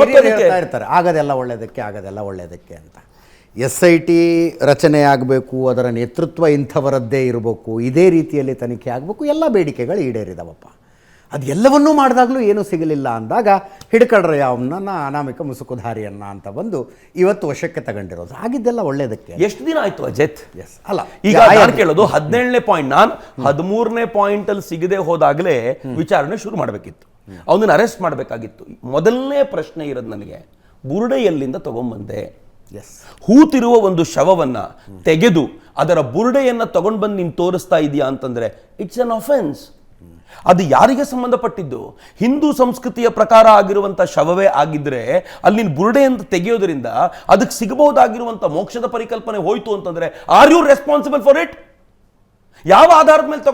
ಹಿರಿಯರು ಹೇಳ್ತಾ ಇರ್ತಾರೆ ಆಗೋದೆಲ್ಲ ಒಳ್ಳೆಯದಕ್ಕೆ ಅಂತ. SIT ರಚನೆ ಆಗಬೇಕು, ಅದರ ನೇತೃತ್ವ ಇಂಥವರದ್ದೇ ಇರಬೇಕು, ಇದೇ ರೀತಿಯಲ್ಲಿ ತನಿಖೆ ಆಗಬೇಕು, ಎಲ್ಲ ಬೇಡಿಕೆಗಳು ಈಡೇರಿದವಪ್ಪ. ಅದು ಎಲ್ಲವನ್ನೂ ಮಾಡಿದಾಗಲೂ ಏನೂ ಸಿಗಲಿಲ್ಲ ಅಂದಾಗ ಹಿಡ್ಕಡ್ರೆ ಅವನನ್ನು ಅನಾಮಿಕ ಮುಸುಕುಧಾರಿಯನ್ನ ಅಂತ ಬಂದು ಇವತ್ತು ವಶಕ್ಕೆ ತಗೊಂಡಿರೋದು. ಆಗಿದ್ದೆಲ್ಲ ಒಳ್ಳೆಯದಕ್ಕೆ. ಎಷ್ಟು ದಿನ ಆಯ್ತು ಅಜಿತ್? ಅಲ್ಲ, ಈಗ ನಾನು ಕೇಳೋದು 17ನೇ ಪಾಯಿಂಟ್, ನಾನು 13ನೇ ಪಾಯಿಂಟ್ ಅಲ್ಲಿ ಸಿಗದೆ ಹೋದಾಗಲೇ ವಿಚಾರಣೆ ಶುರು ಮಾಡಬೇಕಿತ್ತು, ಅವನನ್ನು ಅರೆಸ್ಟ್ ಮಾಡಬೇಕಾಗಿತ್ತು. ಮೊದಲನೇ ಪ್ರಶ್ನೆ ಇರೋದು ನನಗೆ, ಬುರುಡೆ ಎಲ್ಲಿಂದ ತಗೊಂಡ್ಬಂದೆ? ಹೂತಿರುವ ಒಂದು ಶವವನ್ನ ತೆಗೆದು ಅದರ ಬುರುಡೆಯನ್ನ ತಗೊಂಡ್ ಬಂದು ನೀನು ತೋರಿಸ್ತಾ ಇದೀಯಾ ಅಂತಂದ್ರೆ ಇಟ್ಸ್ ಅನ್ ಅಫೆನ್ಸ್. ಅದು ಯಾರಿಗೆ ಸಂಬಂಧಪಟ್ಟಿದ್ದು? ಹಿಂದೂ ಸಂಸ್ಕೃತಿಯ ಪ್ರಕಾರ ಆಗಿರುವಂತ ಶವವೇ ಆಗಿದ್ರೆ ಅಲ್ಲಿ ನೀನು ಬುರುಡೆಯನ್ನು ತೆಗೆಯೋದ್ರಿಂದ ಅದಕ್ಕೆ ಸಿಗಬಹುದಾಗಿರುವಂತ ಮೋಕ್ಷದ ಪರಿಕಲ್ಪನೆ ಹೋಯ್ತು ಅಂತಂದ್ರೆ are you responsible for it? ಯಾವ ಆಧಾರದ ಮೇಲೆ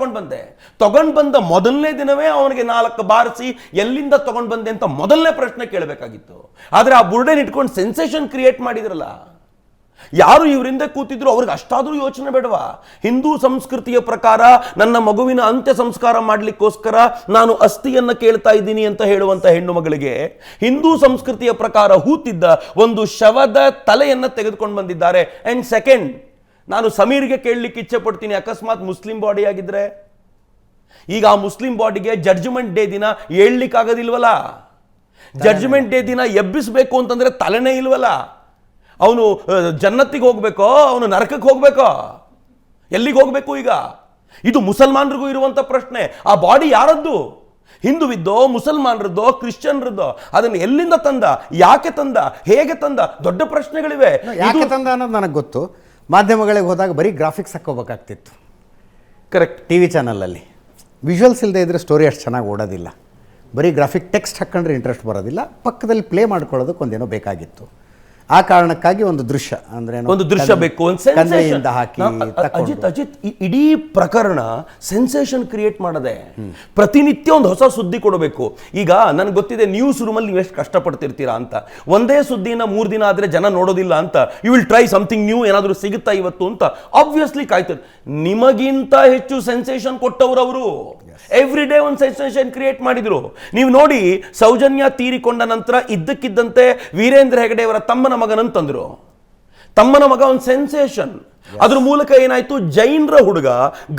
ತಗೊಂಡ್ ಬಂದ ಮೊದಲನೇ ದಿನವೇ ಅವನಿಗೆ 4 ಬಾರಿಸಿ ಎಲ್ಲಿಂದ ತಗೊಂಡ್ ಬಂದೆ ಅಂತ ಮೊದಲನೇ ಪ್ರಶ್ನೆ ಕೇಳಬೇಕಾಗಿತ್ತು. ಆದ್ರೆ ಆ ಬುರುಡೆನ ಇಟ್ಕೊಂಡು ಸೆನ್ಸೇಷನ್ ಕ್ರಿಯೇಟ್ ಮಾಡಿದ್ರಲ್ಲ, ಯಾರು ಇವರಿಂದ ಕೂತಿದ್ರು ಅವ್ರಿಗೆ ಅಷ್ಟಾದ್ರೂ ಯೋಚನೆ ಬೇಡವಾ? ಹಿಂದೂ ಸಂಸ್ಕೃತಿಯ ಪ್ರಕಾರ ನನ್ನ ಮಗುವಿನ ಅಂತ್ಯ ಸಂಸ್ಕಾರ ಮಾಡ್ಲಿಕ್ಕೋಸ್ಕರ ನಾನು ಅಸ್ಥಿಯನ್ನ ಕೇಳ್ತಾ ಇದ್ದೀನಿ ಅಂತ ಹೇಳುವಂತ ಹೆಣ್ಣು ಮಗಳಿಗೆ ಹಿಂದೂ ಸಂಸ್ಕೃತಿಯ ಪ್ರಕಾರ ಹೂತಿದ್ದ ಒಂದು ಶವದ ತಲೆಯನ್ನ ತೆಗೆದುಕೊಂಡು ಬಂದಿದ್ದಾರೆ. ಅಂಡ್ ಸೆಕೆಂಡ್, ನಾನು ಸಮೀರ್ಗೆ ಕೇಳಲಿಕ್ಕೆ ಇಚ್ಛೆ ಪಡ್ತೀನಿ, ಅಕಸ್ಮಾತ್ ಮುಸ್ಲಿಂ ಬಾಡಿ ಆಗಿದ್ರೆ ಈಗ ಆ ಮುಸ್ಲಿಂ ಬಾಡಿಗೆ ಜಡ್ಜ್ಮೆಂಟ್ ಡೇ ದಿನ ಹೇಳ್ಲಿಕ್ಕಾಗೋದಿಲ್ವಲ್ಲ? ಜಡ್ಜ್ಮೆಂಟ್ ಡೇ ದಿನ ಎಬ್ಬಿಸ್ಬೇಕು ಅಂತಂದ್ರೆ ತಲೆನೇ ಇಲ್ವಲ್ಲ? ಅವನು ಜನ್ನತ್ತಿಗೆ ಹೋಗ್ಬೇಕೋ ಅವನು ನರಕಕ್ಕೆ ಹೋಗ್ಬೇಕೋ? ಎಲ್ಲಿಗೆ ಹೋಗ್ಬೇಕು ಈಗ? ಇದು ಮುಸಲ್ಮಾನರಿಗೂ ಇರುವಂತ ಪ್ರಶ್ನೆ. ಆ ಬಾಡಿ ಯಾರದ್ದು? ಹಿಂದುವಿದ್ದೋ, ಮುಸಲ್ಮಾನರದ್ದೋ, ಕ್ರಿಶ್ಚಿಯನ್ರದ್ದೋ? ಅದನ್ನು ಎಲ್ಲಿಂದ ತಂದ, ಯಾಕೆ ತಂದ, ಹೇಗೆ ತಂದ? ದೊಡ್ಡ ಪ್ರಶ್ನೆಗಳಿವೆ. ಯಾಕೆ ತಂದ ಅನ್ನೋದು ನನಗೆ ಗೊತ್ತು. ಮಾಧ್ಯಮಗಳಿಗೆ ಹೋದಾಗ ಬರೀ ಗ್ರಾಫಿಕ್ಸ್ ಹಾಕೋಬೇಕಾಗ್ತಿತ್ತು. ಕರೆಕ್ಟ್. TV ಚಾನಲಲ್ಲಿ ವಿಜುವಲ್ಸ್ ಇಲ್ಲದೆ ಇದ್ದರೆ ಸ್ಟೋರಿ ಅಷ್ಟು ಚೆನ್ನಾಗಿ ಓಡೋದಿಲ್ಲ. ಬರೀ ಗ್ರಾಫಿಕ್ ಟೆಕ್ಸ್ಟ್ ಹಾಕ್ಕೊಂಡ್ರೆ ಇಂಟ್ರೆಸ್ಟ್ ಬರೋದಿಲ್ಲ. ಪಕ್ಕದಲ್ಲಿ ಪ್ಲೇ ಮಾಡ್ಕೊಳ್ಳೋದಕ್ಕೆ ಒಂದೇನೋ ಬೇಕಾಗಿತ್ತು. ಆ ಕಾರಣಕ್ಕಾಗಿ ಒಂದು ದೃಶ್ಯ ಅಂದ್ರೆ ಒಂದು ದೃಶ್ಯ ಬೇಕು, ಅಜಿತ್ ಇಡೀ ಪ್ರಕರಣ ಸೆನ್ಸೇಷನ್ ಕ್ರಿಯೇಟ್ ಮಾಡದೆ ಪ್ರತಿನಿತ್ಯ ಒಂದು ಹೊಸ ಸುದ್ದಿ ಕೊಡಬೇಕು. ಈಗ ನನಗೆ ಗೊತ್ತಿದೆ ನ್ಯೂಸ್ ರೂಮಲ್ಲಿ ನೀವು ಎಷ್ಟು ಕಷ್ಟಪಡ್ತಿರ್ತೀರಾ ಅಂತ. ಒಂದೇ ಸುದ್ದಿನ 3 ದಿನ ಆದ್ರೆ ಜನ ನೋಡೋದಿಲ್ಲ ಅಂತ you will try something new, ಏನಾದರೂ ಸಿಗುತ್ತಾ ಇವತ್ತು ಅಂತ ಆಬ್ವಿಯಸ್ಲಿ ಕಾಯ್ತಾರೆ. ನಿಮಗಿಂತ ಹೆಚ್ಚು ಸೆನ್ಸೇಷನ್ ಕೊಟ್ಟವರು ಅವರು. ಎವ್ರಿ ಡೇ ಒಂದು ಸೆನ್ಸೇಷನ್ ಕ್ರಿಯೇಟ್ ಮಾಡಿದ್ರು. ನೀವು ನೋಡಿ, ಸೌಜನ್ಯ ತೀರಿಕೊಂಡ ನಂತರ ಇದ್ದಕ್ಕಿದ್ದಂತೆ ವೀರೇಂದ್ರ ಹೆಗಡೆ ಅವರ ತಮ್ಮನ ಮಗನಂತಂದ್ರು. ತಮ್ಮನ ಮಗ ಒಂದು ಸೆನ್ಸೇಷನ್. ಅದ್ರ ಮೂಲಕ ಏನಾಯ್ತು, ಜೈನರ ಹುಡುಗ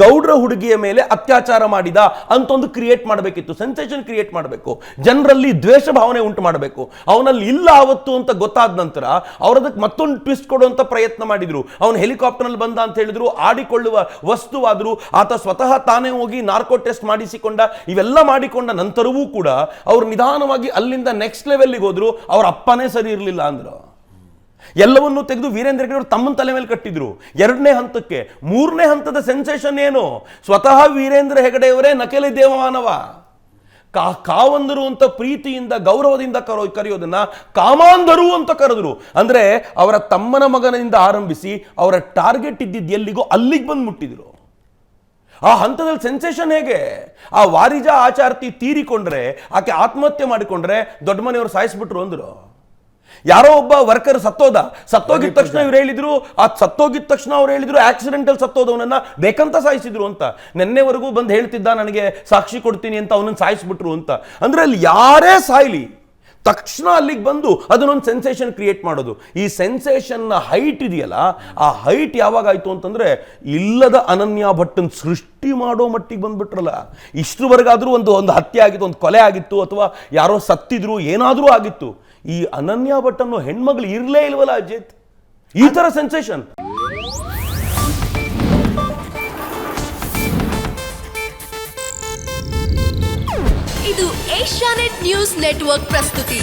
ಗೌಡ್ರ ಹುಡುಗಿಯ ಮೇಲೆ ಅತ್ಯಾಚಾರ ಮಾಡಿದ ಅಂತ ಒಂದು ಕ್ರಿಯೇಟ್ ಮಾಡಬೇಕಿತ್ತು. ಸೆನ್ಸೇಷನ್ ಕ್ರಿಯೇಟ್ ಮಾಡಬೇಕು, ಜನರಲ್ಲಿ ದ್ವೇಷ ಭಾವನೆ ಉಂಟು ಮಾಡಬೇಕು. ಅವನಲ್ಲಿ ಇಲ್ಲ ಆವತ್ತು ಅಂತ ಗೊತ್ತಾದ ನಂತರ ಅವರದಕ್ಕೆ ಮತ್ತೊಂದು ಟ್ವಿಸ್ಟ್ ಕೊಡುವಂತ ಪ್ರಯತ್ನ ಮಾಡಿದ್ರು. ಅವನು ಹೆಲಿಕಾಪ್ಟರ್ನಲ್ಲಿ ಬಂದ ಅಂತ ಹೇಳಿದ್ರು, ಆಡಿಕೊಳ್ಳುವ ವಸ್ತುವಾದ್ರು. ಆತ ಸ್ವತಃ ತಾನೇ ಹೋಗಿ ನಾರ್ಕೋ ಟೆಸ್ಟ್ ಮಾಡಿಸಿಕೊಂಡ. ಇವೆಲ್ಲ ಮಾಡಿಕೊಂಡ ನಂತರವೂ ಕೂಡ ಅವರು ನಿಧಾನವಾಗಿ ಅಲ್ಲಿಂದ ನೆಕ್ಸ್ಟ್ ಲೆವೆಲ್ಗೆ ಹೋದ್ರು. ಅವ್ರ ಅಪ್ಪನೇ ಸರಿ ಇರಲಿಲ್ಲ ಅಂದ್ರು. ಎಲ್ಲವನ್ನೂ ತೆಗೆದು ವೀರೇಂದ್ರ ಹೆಗಡೆ ಅವರು ತಮ್ಮನ ತಲೆ ಮೇಲೆ ಕಟ್ಟಿದ್ರು. 2ನೇ ಹಂತಕ್ಕೆ. 3ನೇ ಹಂತದ ಸೆನ್ಸೇಷನ್ ಏನು? ಸ್ವತಃ ವೀರೇಂದ್ರ ಹೆಗಡೆಯವರೇ ನಕಲಿ ದೇವಮಾನವ. ಕಾವಂದರು ಅಂತ ಪ್ರೀತಿಯಿಂದ ಗೌರವದಿಂದ ಕರೆಯೋದನ್ನ ಕಾಮಾಂಧರು ಅಂತ ಕರೆದ್ರು. ಅಂದ್ರೆ ಅವರ ತಮ್ಮನ ಮಗನಿಂದ ಆರಂಭಿಸಿ ಅವರ ಟಾರ್ಗೆಟ್ ಇದ್ದಿದ್ದು ಎಲ್ಲಿಗೋ ಅಲ್ಲಿಗೆ ಬಂದು ಮುಟ್ಟಿದ್ರು. ಆ ಹಂತದಲ್ಲಿ ಸೆನ್ಸೇಷನ್ ಹೇಗೆ? ಆ ವಾರಿಜಾ ಆಚಾರ್ತಿ ತೀರಿಕೊಂಡ್ರೆ, ಆಕೆ ಆತ್ಮಹತ್ಯೆ ಮಾಡಿಕೊಂಡ್ರೆ ದೊಡ್ಡ ಮನೆಯವರು ಸಾಯಿಸ್ಬಿಟ್ರು ಅಂದ್ರು. ಯಾರೋ ಒಬ್ಬ ವರ್ಕರ್ ಸತ್ತೋಗಿದ ತಕ್ಷಣ ಇವ್ರು ಹೇಳಿದ್ರು, ಆ ಸತ್ತೋಗಿದ ತಕ್ಷಣ ಅವ್ರು ಹೇಳಿದ್ರು ಆಕ್ಸಿಡೆಂಟಲ್ ಸತ್ತೋದವನನ್ನ ಬೇಕಂತ ಸಾಯಿಸಿದ್ರು ಅಂತ. ನೆನ್ನೆವರೆಗೂ ಬಂದು ಹೇಳ್ತಿದ್ದ ನನಗೆ ಸಾಕ್ಷಿ ಕೊಡ್ತೀನಿ ಅಂತ, ಅವನನ್ನು ಸಾಯಿಸ್ಬಿಟ್ರು ಅಂತ. ಅಂದ್ರೆ ಅಲ್ಲಿ ಯಾರೇ ಸಾಯ್ಲಿ ತಕ್ಷಣ ಅಲ್ಲಿಗೆ ಬಂದು ಅದನ್ನೊಂದು ಸೆನ್ಸೇಷನ್ ಕ್ರಿಯೇಟ್ ಮಾಡೋದು. ಈ ಸೆನ್ಸೇಷನ್ ಹೈಟ್ ಇದೆಯಲ್ಲ, ಆ ಹೈಟ್ ಯಾವಾಗ ಆಯ್ತು ಅಂತಂದ್ರೆ ಇಲ್ಲದ ಅನನ್ಯ ಭಟ್ಟನ್ ಸೃಷ್ಟಿ ಮಾಡೋ ಮಟ್ಟಿಗೆ ಬಂದ್ಬಿಟ್ರಲ್ಲ. ಇಷ್ಟರವರೆಗಾದ್ರೂ ಒಂದು ಹತ್ಯೆ ಆಗಿತ್ತು, ಒಂದು ಕೊಲೆ ಆಗಿತ್ತು, ಅಥವಾ ಯಾರೋ ಸತ್ತಿದ್ರು, ಏನಾದ್ರೂ ಆಗಿತ್ತು. ಈ ಅನನ್ಯ ಭಟ್ ಅನ್ನೋ ಹೆಣ್ಮಗಳು ಇರ್ಲೇ ಇಲ್ವಲ್ಲ ಅಜಿತ್, ಈ ತರ ಸೆನ್ಸೇಷನ್. ಇದು ಏಷ್ಯಾನೆಟ್ ನ್ಯೂಸ್ ನೆಟ್ವರ್ಕ್ ಪ್ರಸ್ತುತಿ.